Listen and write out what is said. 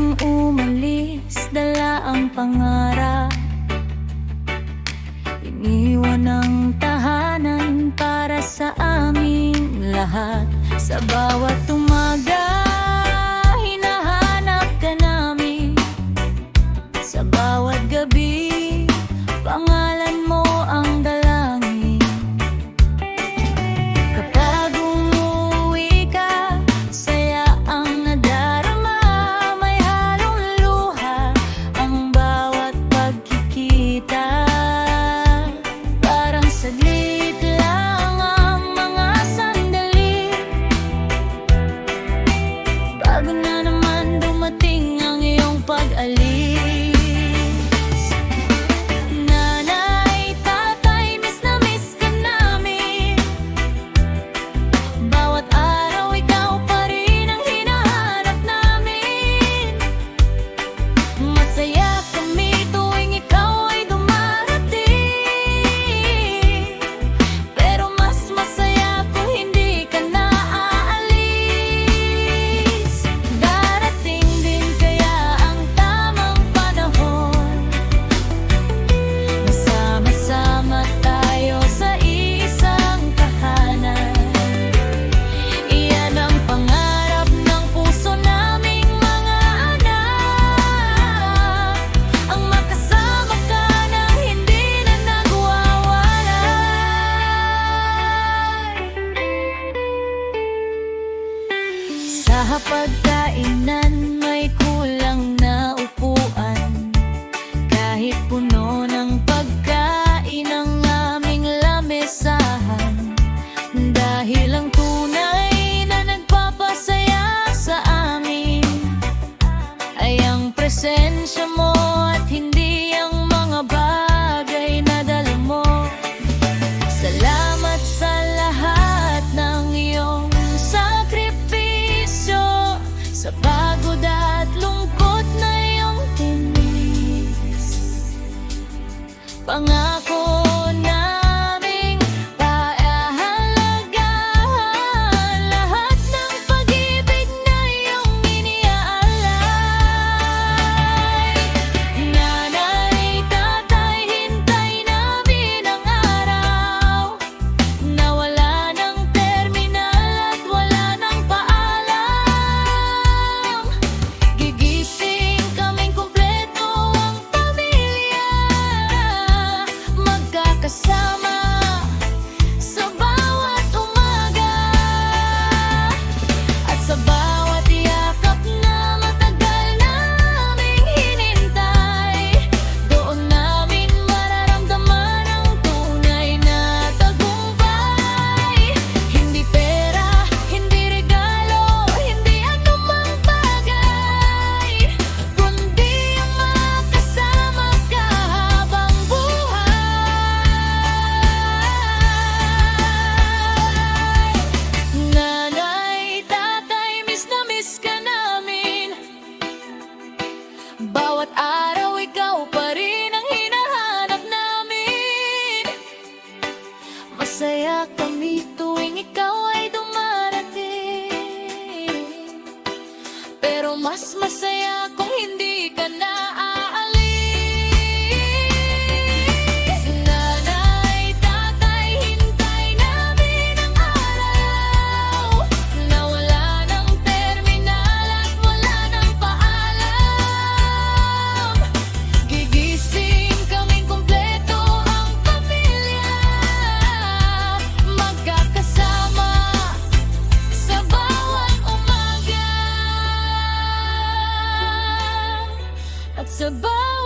nang umalis, dala ang pangarap. Iniwan ang tahanan para sa aming lahat. Sa bawat umaga, hinahanap ka namin. Sa bawat gabi, pangalan mo ang dalangin. Kapag umuwi ka, saya ang nadarama. May halong luha ang bawat pagkikita. Parang saglit lang ang mga sandali, bago na naman dumating ang iyong pag-alis. Nanay, tatay, miss na miss ka namin. Bawat araw ikaw pa rin ang hinahanap namin. Masaya kami tuwing ikaw ay dumarating, pero mas masaya kung hindi ka na aalis. Darating din kaya ang tamang panahon, masama-sama tayo sa isang tahanan. Iyan ang pangarap ng puso naming mga anak, ang makasama ka nang hindi na nagwawalay. Sa hapagkainan may kulang na upuan, kahit puno ng pagkain ang aming lamesahan. Dahil ang tunay na nagpapasaya sa amin ay ang presensya mo at hindi ang mga bagay na dala mo. Salamat sa lahat ng iyong sakripisyo, sa pagod at lungkot na iyong tinis. Pangako naming pahahalagahan lahat ng pag-ibig na iyong iniaalay. Nanay, tatay, hintay namin ang araw na wala ng terminal at wala ng paalam. Gigising kaming kumpleto ang pamilya, magkakasama sa bawat umaga. At sa bawat yakap na matagal naming hinintay, doon namin mararamdaman ang tunay na tagumpay. Hindi pera, hindi regalo, hindi anumang bagay, kundi ang makasama ka habang buhay. Nanay, tatay, miss na miss ka namin. Bawat araw ikaw pa rin ang hinahanap namin. Masaya kami tuwing ikaw ay dumarating, pero mas masaya kung hindi ka na aalis. Nanay, tatay, hintay namin ang araw na wala ng terminal at wala ng paalam. Gigising kaming kumpleto ang pamilya, magkakasama sa bawat umaga. At sa bawat